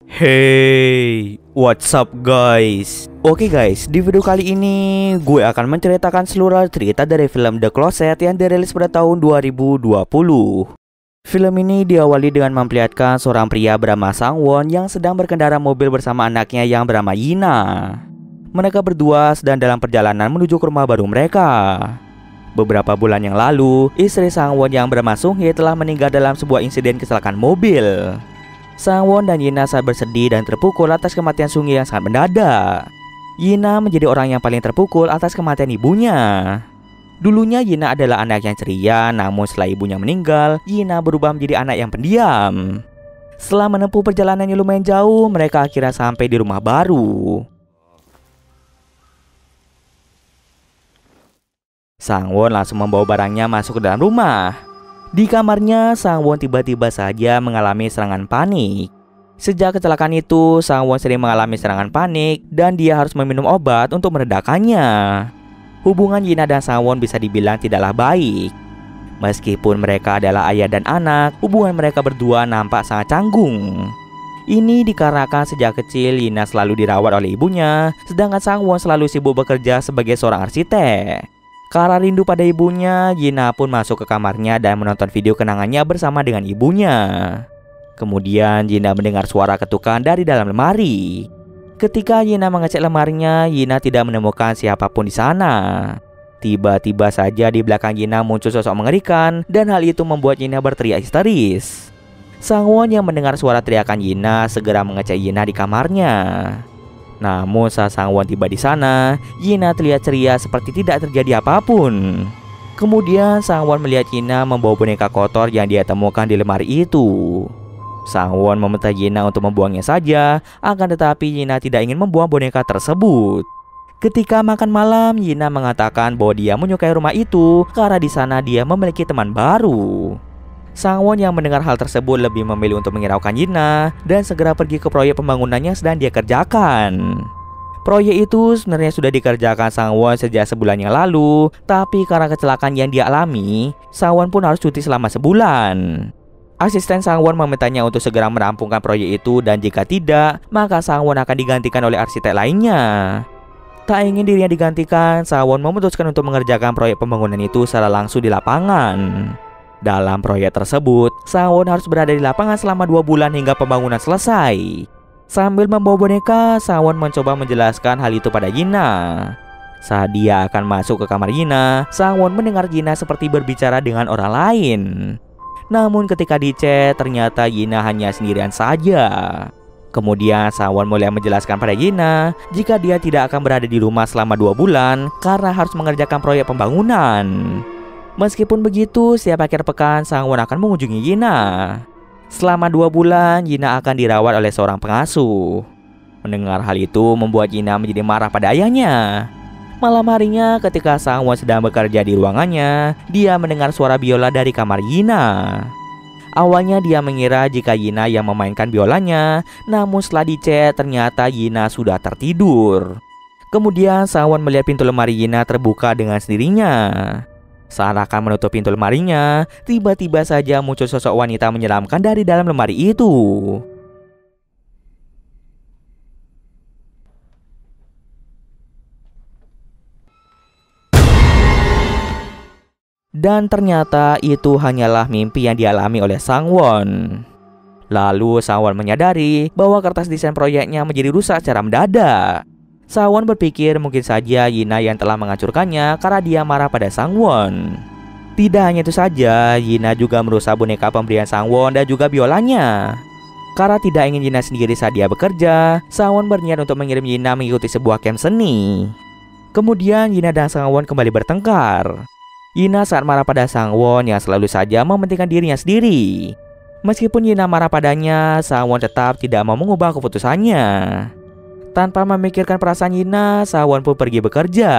Hey, what's up guys? Oke guys, di video kali ini gue akan menceritakan seluruh cerita dari film The Closet yang dirilis pada tahun 2020. Film ini diawali dengan memperlihatkan seorang pria bernama Sang-won yang sedang berkendara mobil bersama anaknya yang bernama Yina. Mereka berdua sedang dalam perjalanan menuju ke rumah baru mereka. Beberapa bulan yang lalu, istri Sang-won yang bernama Sung-hye telah meninggal dalam sebuah insiden kecelakaan mobil. Sang-won dan Yina sangat bersedih dan terpukul atas kematian Sung-hye yang sangat mendadak. Yina menjadi orang yang paling terpukul atas kematian ibunya. Dulunya Yina adalah anak yang ceria, namun setelah ibunya meninggal, Yina berubah menjadi anak yang pendiam. Setelah menempuh perjalanan yang lumayan jauh, mereka akhirnya sampai di rumah baru. Sang-won langsung membawa barangnya masuk ke dalam rumah. Di kamarnya, Sang-won tiba-tiba saja mengalami serangan panik. Sejak kecelakaan itu, Sang-won sering mengalami serangan panik dan dia harus meminum obat untuk meredakannya. Hubungan Yina dan Sang-won bisa dibilang tidaklah baik. Meskipun mereka adalah ayah dan anak, hubungan mereka berdua nampak sangat canggung. Ini dikarenakan sejak kecil Yina selalu dirawat oleh ibunya, sedangkan Sang-won selalu sibuk bekerja sebagai seorang arsitek. Karena rindu pada ibunya, Yina pun masuk ke kamarnya dan menonton video kenangannya bersama dengan ibunya. Kemudian Yina mendengar suara ketukan dari dalam lemari. Ketika Yina mengecek lemarinya, Yina tidak menemukan siapapun di sana. Tiba-tiba saja di belakang Yina muncul sosok mengerikan dan hal itu membuat Yina berteriak histeris. Sang-won yang mendengar suara teriakan Yina segera mengecek Yina di kamarnya. Namun saat Sang-won tiba di sana, Yina terlihat ceria seperti tidak terjadi apapun. Kemudian Sang-won melihat Yina membawa boneka kotor yang dia temukan di lemari itu. Sang-won meminta Yina untuk membuangnya saja, akan tetapi Yina tidak ingin membuang boneka tersebut. Ketika makan malam, Yina mengatakan bahwa dia menyukai rumah itu karena di sana dia memiliki teman baru. Sang-won yang mendengar hal tersebut lebih memilih untuk menghiraukan Yina dan segera pergi ke proyek pembangunannya sedang dia kerjakan. Proyek itu sebenarnya sudah dikerjakan Sang-won sejak sebulan yang lalu, tapi karena kecelakaan yang dia alami, Sang-won pun harus cuti selama sebulan. Asisten Sang-won memintanya untuk segera merampungkan proyek itu dan jika tidak, maka Sang-won akan digantikan oleh arsitek lainnya. Tak ingin dirinya digantikan, Sang-won memutuskan untuk mengerjakan proyek pembangunan itu secara langsung di lapangan. Dalam proyek tersebut, Sang-won harus berada di lapangan selama 2 bulan hingga pembangunan selesai. Sambil membawa boneka, Sang-won mencoba menjelaskan hal itu pada Yina. Saat dia akan masuk ke kamar Yina, Sang-won mendengar Yina seperti berbicara dengan orang lain. Namun ketika dicek, ternyata Yina hanya sendirian saja. Kemudian Sang-won mulai menjelaskan pada Yina jika dia tidak akan berada di rumah selama 2 bulan karena harus mengerjakan proyek pembangunan. Meskipun begitu, setiap akhir pekan Sang-won akan mengunjungi Yina. Selama 2 bulan, Yina akan dirawat oleh seorang pengasuh. Mendengar hal itu membuat Yina menjadi marah pada ayahnya. Malam harinya ketika Sang-won sedang bekerja di ruangannya, dia mendengar suara biola dari kamar Yina. Awalnya dia mengira jika Yina yang memainkan biolanya, namun setelah dicek ternyata Yina sudah tertidur. Kemudian Sang-won melihat pintu lemari Yina terbuka dengan sendirinya. Saat akan menutup pintu lemarinya, tiba-tiba saja muncul sosok wanita menyeramkan dari dalam lemari itu. Dan ternyata itu hanyalah mimpi yang dialami oleh Sang-won. Lalu Sang-won menyadari bahwa kertas desain proyeknya menjadi rusak secara mendadak. Sang-won berpikir mungkin saja Yina yang telah menghancurkannya karena dia marah pada Sang-won. Tidak hanya itu saja, Yina juga merusak boneka pemberian Sang-won dan juga biolanya. Karena tidak ingin Yina sendiri saat dia bekerja, Sang-won berniat untuk mengirim Yina mengikuti sebuah camp seni. Kemudian Yina dan Sang-won kembali bertengkar. Yina saat marah pada Sang-won yang selalu saja mementingkan dirinya sendiri. Meskipun Yina marah padanya, Sang-won tetap tidak mau mengubah keputusannya. Tanpa memikirkan perasaan Yina, Sang-won pun pergi bekerja.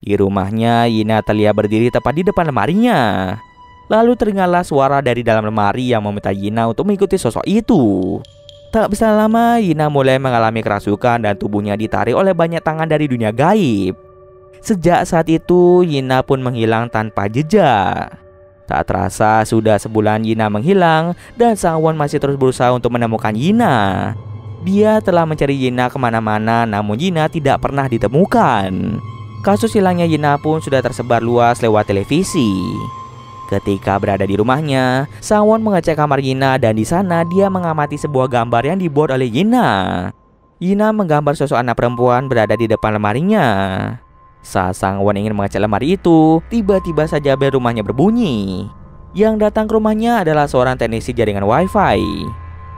Di rumahnya, Yina terlihat berdiri tepat di depan lemarinya. Lalu teringatlah suara dari dalam lemari yang meminta Yina untuk mengikuti sosok itu. Tak bisa lama, Yina mulai mengalami kerasukan dan tubuhnya ditarik oleh banyak tangan dari dunia gaib. Sejak saat itu, Yina pun menghilang tanpa jejak. Tak terasa sudah sebulan Yina menghilang dan Sang Won masih terus berusaha untuk menemukan Yina. Dia telah mencari Yina kemana-mana, namun Yina tidak pernah ditemukan. Kasus hilangnya Yina pun sudah tersebar luas lewat televisi. Ketika berada di rumahnya, Sang Won mengecek kamar Yina dan di sana dia mengamati sebuah gambar yang dibuat oleh Yina. Yina menggambar sosok anak perempuan berada di depan lemarinya. Saat Sang Won ingin mengecek lemari itu, tiba-tiba saja bel rumahnya berbunyi. Yang datang ke rumahnya adalah seorang teknisi jaringan wifi.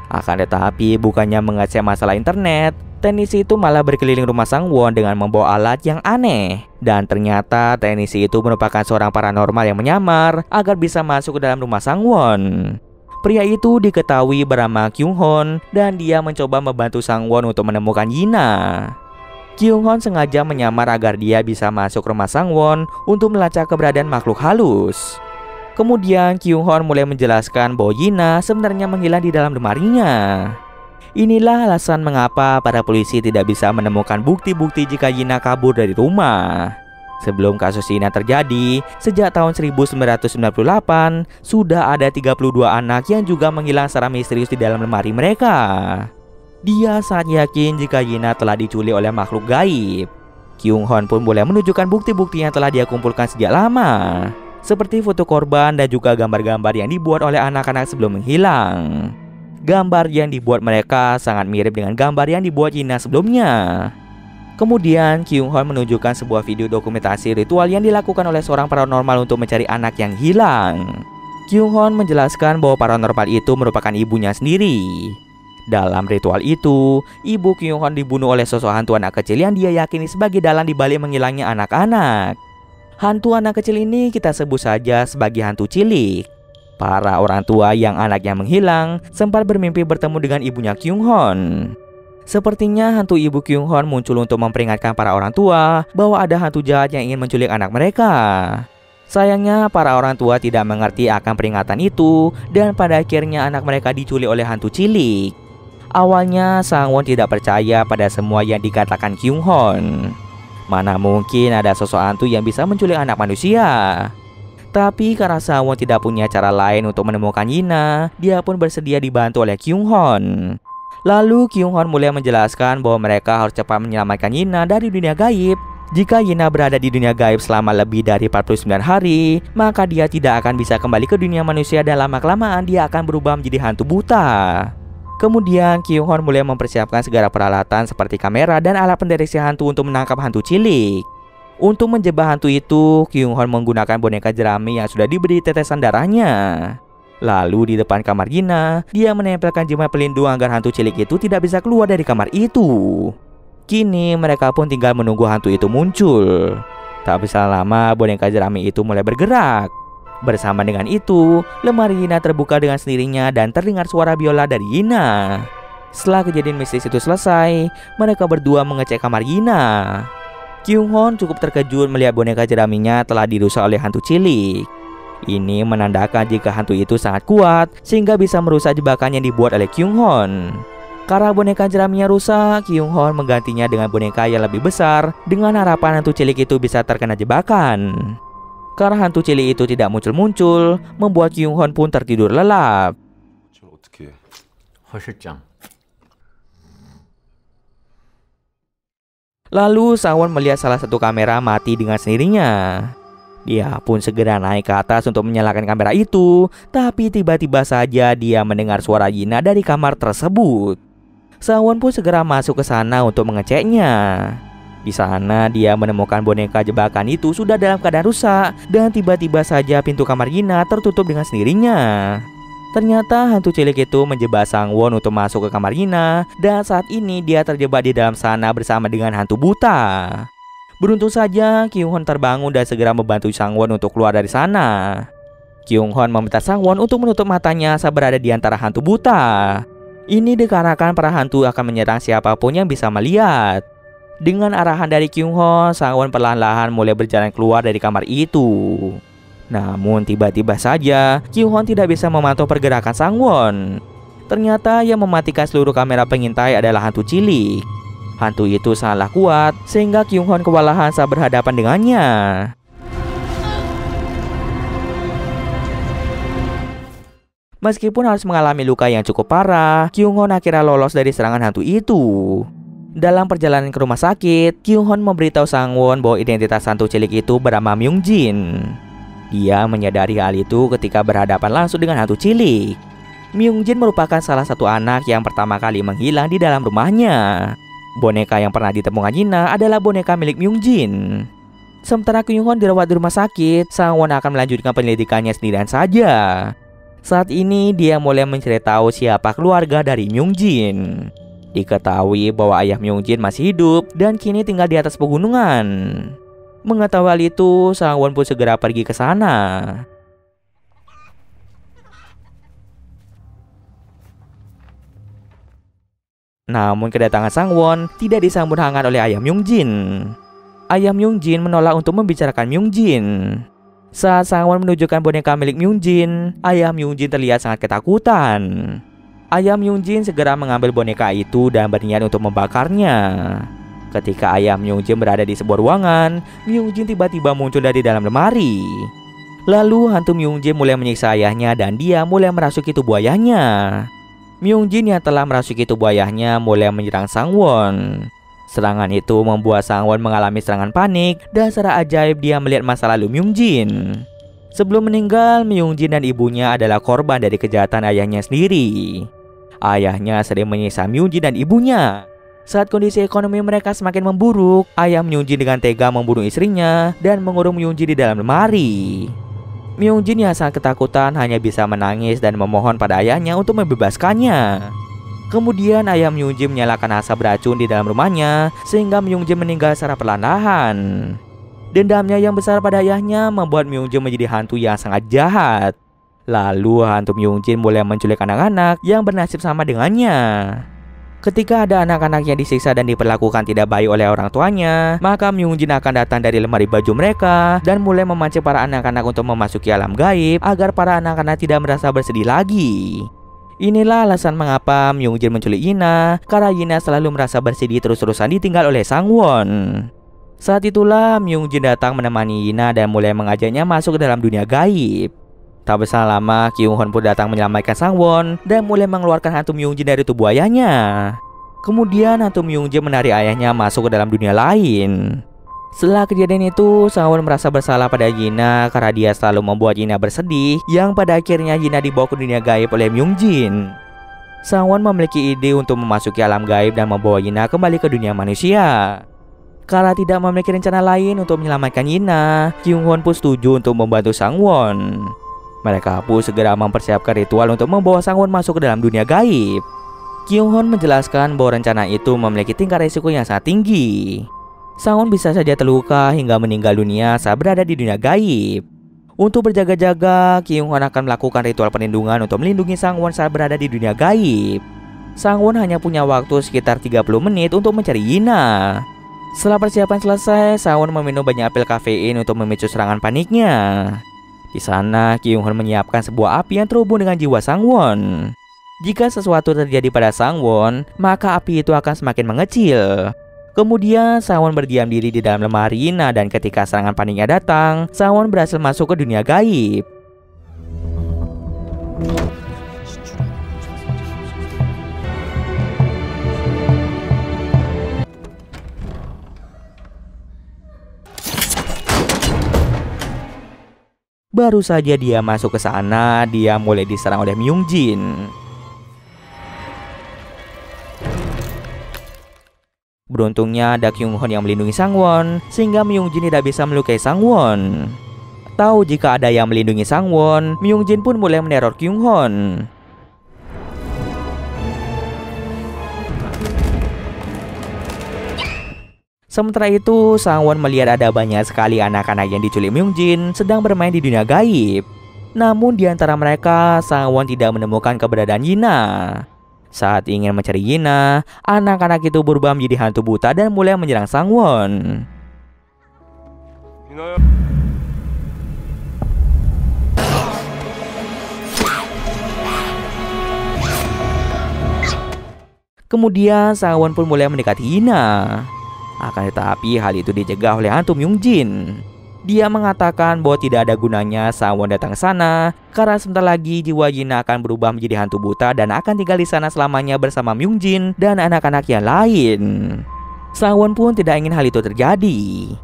Akan tetapi bukannya mengecek masalah internet, teknisi itu malah berkeliling rumah Sang Won dengan membawa alat yang aneh. Dan ternyata teknisi itu merupakan seorang paranormal yang menyamar agar bisa masuk ke dalam rumah Sang Won. Pria itu diketahui bernama Kyung Hon dan dia mencoba membantu Sang Won untuk menemukan Yina. Kyung Hon sengaja menyamar agar dia bisa masuk rumah Sang Won untuk melacak keberadaan makhluk halus. Kemudian Kyung Hon mulai menjelaskan bahwa Yina sebenarnya menghilang di dalam lemarinya. Inilah alasan mengapa para polisi tidak bisa menemukan bukti-bukti jika Yina kabur dari rumah. Sebelum kasus Yina terjadi, sejak tahun 1998, sudah ada 32 anak yang juga menghilang secara misterius di dalam lemari mereka. Dia sangat yakin jika Yina telah diculik oleh makhluk gaib. Kyung Hon pun boleh menunjukkan bukti-bukti yang telah dia kumpulkan sejak lama, seperti foto korban dan juga gambar-gambar yang dibuat oleh anak-anak sebelum menghilang. Gambar yang dibuat mereka sangat mirip dengan gambar yang dibuat Yina sebelumnya. Kemudian Kyung Hon menunjukkan sebuah video dokumentasi ritual yang dilakukan oleh seorang paranormal untuk mencari anak yang hilang. Kyung Hon menjelaskan bahwa paranormal itu merupakan ibunya sendiri. Dalam ritual itu, ibu Kyung Hon dibunuh oleh sosok hantu anak kecil yang dia yakini sebagai dalang dibalik menghilangnya anak-anak. Hantu anak kecil ini kita sebut saja sebagai hantu cilik. Para orang tua yang anaknya menghilang sempat bermimpi bertemu dengan ibunya Kyung Hon. Sepertinya hantu ibu Kyung Hon muncul untuk memperingatkan para orang tua bahwa ada hantu jahat yang ingin menculik anak mereka. Sayangnya para orang tua tidak mengerti akan peringatan itu dan pada akhirnya anak mereka diculik oleh hantu cilik. Awalnya Sang Won tidak percaya pada semua yang dikatakan Kyung Hon. Mana mungkin ada sosok hantu yang bisa menculik anak manusia. Tapi karena Sang Won tidak punya cara lain untuk menemukan Yina, dia pun bersedia dibantu oleh Kyung Hon. Lalu Kyung Hon mulai menjelaskan bahwa mereka harus cepat menyelamatkan Yina dari dunia gaib. Jika Yina berada di dunia gaib selama lebih dari 49 hari, maka dia tidak akan bisa kembali ke dunia manusia dan lama-kelamaan dia akan berubah menjadi hantu buta. Kemudian Kyung Hon mulai mempersiapkan segala peralatan seperti kamera dan alat pendeteksi hantu untuk menangkap hantu cilik. Untuk menjebak hantu itu, Kyung Hon menggunakan boneka jerami yang sudah diberi tetesan darahnya. Lalu di depan kamar Yina, dia menempelkan jema pelindung agar hantu cilik itu tidak bisa keluar dari kamar itu. Kini mereka pun tinggal menunggu hantu itu muncul. Tak bisa lama boneka jerami itu mulai bergerak. Bersama dengan itu, lemari Yina terbuka dengan sendirinya dan terdengar suara biola dari Yina. Setelah kejadian mistis itu selesai, mereka berdua mengecek kamar Yina. Kyung Hon cukup terkejut melihat boneka jeraminya telah dirusak oleh hantu cilik. Ini menandakan jika hantu itu sangat kuat sehingga bisa merusak jebakan yang dibuat oleh Kyung Hon. Karena boneka jeraminya rusak, Kyung Hon menggantinya dengan boneka yang lebih besar dengan harapan hantu cilik itu bisa terkena jebakan. Karena hantu cilik itu tidak muncul-muncul, membuat Kyung Hon pun tertidur lelap. Lalu Sang Won melihat salah satu kamera mati dengan sendirinya. Dia pun segera naik ke atas untuk menyalakan kamera itu, tapi tiba-tiba saja dia mendengar suara Yina dari kamar tersebut. Sang Won pun segera masuk ke sana untuk mengeceknya. Di sana dia menemukan boneka jebakan itu sudah dalam keadaan rusak dan tiba-tiba saja pintu kamar Yina tertutup dengan sendirinya. Ternyata hantu cilik itu menjebak Sang Won untuk masuk ke kamar Yina dan saat ini dia terjebak di dalam sana bersama dengan hantu buta. Beruntung saja Kyung Hon terbangun dan segera membantu Sang Won untuk keluar dari sana. Kyung Hon meminta Sang Won untuk menutup matanya saat berada di antara hantu buta. Ini dikarenakan para hantu akan menyerang siapapun yang bisa melihat. Dengan arahan dari Kyung Hon, Sang Won perlahan-lahan mulai berjalan keluar dari kamar itu. Namun tiba-tiba saja Kyung Hon tidak bisa memantau pergerakan Sang Won. Ternyata yang mematikan seluruh kamera pengintai adalah hantu cilik. Hantu itu sangatlah kuat sehingga Kyung Hon kewalahan saat berhadapan dengannya. Meskipun harus mengalami luka yang cukup parah, Kyung-hon akhirnya lolos dari serangan hantu itu. Dalam perjalanan ke rumah sakit, Kyung-hon memberitahu Sang-won bahwa identitas hantu cilik itu bernama Myung-jin. Dia menyadari hal itu ketika berhadapan langsung dengan hantu cilik. Myung-jin merupakan salah satu anak yang pertama kali menghilang di dalam rumahnya. Boneka yang pernah ditemukan Yina adalah boneka milik Myung-jin. Sementara Kyung-hon dirawat di rumah sakit, Sang-won akan melanjutkan penyelidikannya sendirian saja. Saat ini dia mulai mencari tahu siapa keluarga dari Myung-jin. Diketahui bahwa ayah Myung-jin masih hidup dan kini tinggal di atas pegunungan. Mengetahui hal itu, Sang-won pun segera pergi ke sana. Namun kedatangan Sang-won tidak disambut hangat oleh ayah Myung-jin. Ayah Myung-jin menolak untuk membicarakan Myung-jin. Saat Sang-won menunjukkan boneka milik Myung-jin, ayah Myung-jin terlihat sangat ketakutan. Ayah Myung-jin segera mengambil boneka itu dan berniat untuk membakarnya. Ketika ayah Myung-jin berada di sebuah ruangan, Myung-jin tiba-tiba muncul dari dalam lemari. Lalu hantu Myung-jin mulai menyiksa ayahnya dan dia mulai merasuki tubuh ayahnya. Myung-jin yang telah merasuki tubuh ayahnya mulai menyerang Sang-won. Serangan itu membuat Sang-won mengalami serangan panik dan secara ajaib dia melihat masa lalu Myung-jin. Sebelum meninggal, Myung-jin dan ibunya adalah korban dari kejahatan ayahnya sendiri. Ayahnya sering menyiksa Myung-jin dan ibunya. Saat kondisi ekonomi mereka semakin memburuk, ayah Myung-jin dengan tega membunuh istrinya dan mengurung Myung-jin di dalam lemari. Myung-jin yang sangat ketakutan hanya bisa menangis dan memohon pada ayahnya untuk membebaskannya. Kemudian ayah Myung-jin menyalakan asap beracun di dalam rumahnya sehingga Myung-jin meninggal secara perlahan. Dendamnya yang besar pada ayahnya membuat Myung-jin menjadi hantu yang sangat jahat. Lalu hantu Myung-jin mulai menculik anak-anak yang bernasib sama dengannya. Ketika ada anak-anak yang disiksa dan diperlakukan tidak baik oleh orang tuanya, maka Myung-jin akan datang dari lemari baju mereka dan mulai memancing para anak-anak untuk memasuki alam gaib agar para anak-anak tidak merasa bersedih lagi. Inilah alasan mengapa Myung-jin menculik Yina, karena Yina selalu merasa bersedih terus-terusan ditinggal oleh Sang-won. Saat itulah Myung-jin datang menemani Yina dan mulai mengajaknya masuk ke dalam dunia gaib. Tak berselang lama, Kyung-hon pun datang menyelamatkan Sang-won dan mulai mengeluarkan hantu Myung-jin dari tubuh ayahnya. Kemudian hantu Myung-jin menarik ayahnya masuk ke dalam dunia lain. Setelah kejadian itu, Sang-won merasa bersalah pada Yina karena dia selalu membuat Yina bersedih, yang pada akhirnya Yina dibawa ke dunia gaib oleh Myung-jin. Sang-won memiliki ide untuk memasuki alam gaib dan membawa Yina kembali ke dunia manusia. Karena tidak memiliki rencana lain untuk menyelamatkan Yina, Kyung-hon pun setuju untuk membantu Sang-won. Mereka pun segera mempersiapkan ritual untuk membawa Sang-won masuk ke dalam dunia gaib. Kyung-hon menjelaskan bahwa rencana itu memiliki tingkat risiko yang sangat tinggi. Sang-won bisa saja terluka hingga meninggal dunia saat berada di dunia gaib. Untuk berjaga-jaga, Kyung-hon akan melakukan ritual perlindungan untuk melindungi Sang-won saat berada di dunia gaib. Sang-won hanya punya waktu sekitar 30 menit untuk mencari Yina. Setelah persiapan selesai, Sang-won meminum banyak pil kafein untuk memicu serangan paniknya. Di sana, Kyung-hon menyiapkan sebuah api yang terhubung dengan jiwa Sang-won. Jika sesuatu terjadi pada Sang-won, maka api itu akan semakin mengecil. Kemudian Sang-won berdiam diri di dalam lemari Yina dan ketika serangan paniknya datang, Sang-won berhasil masuk ke dunia gaib. Baru saja dia masuk ke sana, dia mulai diserang oleh Myung-jin. Beruntungnya ada Kyung-hon yang melindungi Sang-won, sehingga Myung-jin tidak bisa melukai Sang-won. Tahu jika ada yang melindungi Sang-won, Myung-jin pun mulai meneror Kyung-hon. Sementara itu, Sang-won melihat ada banyak sekali anak-anak yang diculik Myung-jin sedang bermain di dunia gaib. Namun di antara mereka, Sang-won tidak menemukan keberadaan Yina. Saat ingin mencari Yina, anak-anak itu berubah menjadi hantu buta dan mulai menyerang Sang-won. Kemudian Sang-won pun mulai mendekati Yina. Akan tetapi hal itu dicegah oleh hantu Myung-jin. Dia mengatakan bahwa tidak ada gunanya Sangwon datang ke sana karena sebentar lagi jiwa Yina akan berubah menjadi hantu buta dan akan tinggal di sana selamanya bersama Myungjin dan anak-anak yang lain. Sangwon pun tidak ingin hal itu terjadi.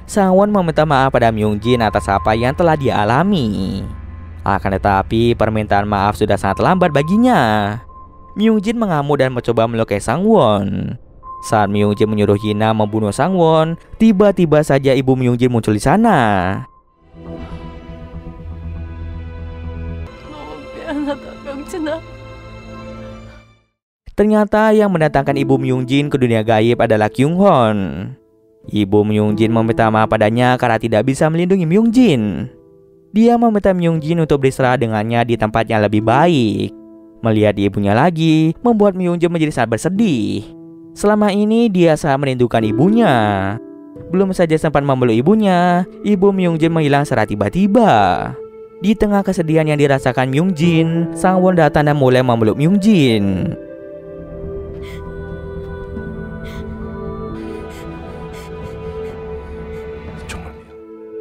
Sangwon meminta maaf pada Myungjin atas apa yang telah dia alami. Akan tetapi permintaan maaf sudah sangat lambat baginya. Myungjin mengamuk dan mencoba melukai Sangwon. Saat Myungjin menyuruh Yina membunuh Sangwon, tiba-tiba saja ibu Myungjin muncul di sana. Ternyata yang mendatangkan ibu Myungjin ke dunia gaib adalah Kyunghon. Ibu Myungjin meminta maaf padanya karena tidak bisa melindungi Myungjin. Dia meminta Myungjin untuk beristirahat dengannya di tempat yang lebih baik. Melihat ibunya lagi membuat Myungjin menjadi sangat bersedih. Selama ini dia sangat merindukan ibunya. Belum saja sempat memeluk ibunya, ibu Myungjin menghilang secara tiba-tiba. Di tengah kesedihan yang dirasakan Myungjin, Sangwon datang dan mulai memeluk Myungjin.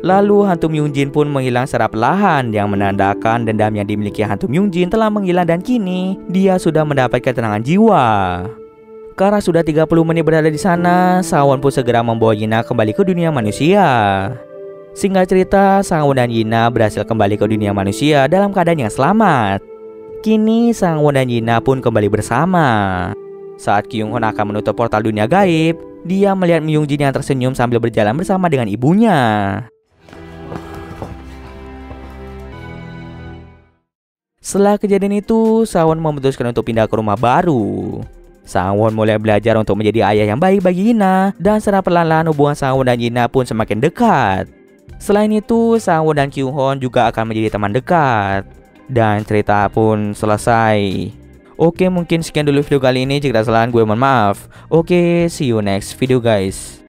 Lalu hantu Myungjin pun menghilang secara perlahan, yang menandakan dendam yang dimiliki hantu Myungjin telah menghilang dan kini dia sudah mendapat ketenangan jiwa. Karena sudah 30 menit berada di sana, Sangwon pun segera membawa Yina kembali ke dunia manusia. Singkat cerita, Sangwon dan Yina berhasil kembali ke dunia manusia dalam keadaan yang selamat. Kini Sangwon dan Yina pun kembali bersama. Saat Kyunghon akan menutup portal dunia gaib, dia melihat Myungjin yang tersenyum sambil berjalan bersama dengan ibunya. Setelah kejadian itu, Sangwon memutuskan untuk pindah ke rumah baru. Sangwon mulai belajar untuk menjadi ayah yang baik bagi Yina, dan secara perlahan-lahan hubungan Sangwon dan Yina pun semakin dekat. Selain itu, Sangwon dan Kyunghon juga akan menjadi teman dekat. Dan cerita pun selesai. Oke, mungkin sekian dulu video kali ini. Jika salah gue mohon maaf. Oke, see you next video guys.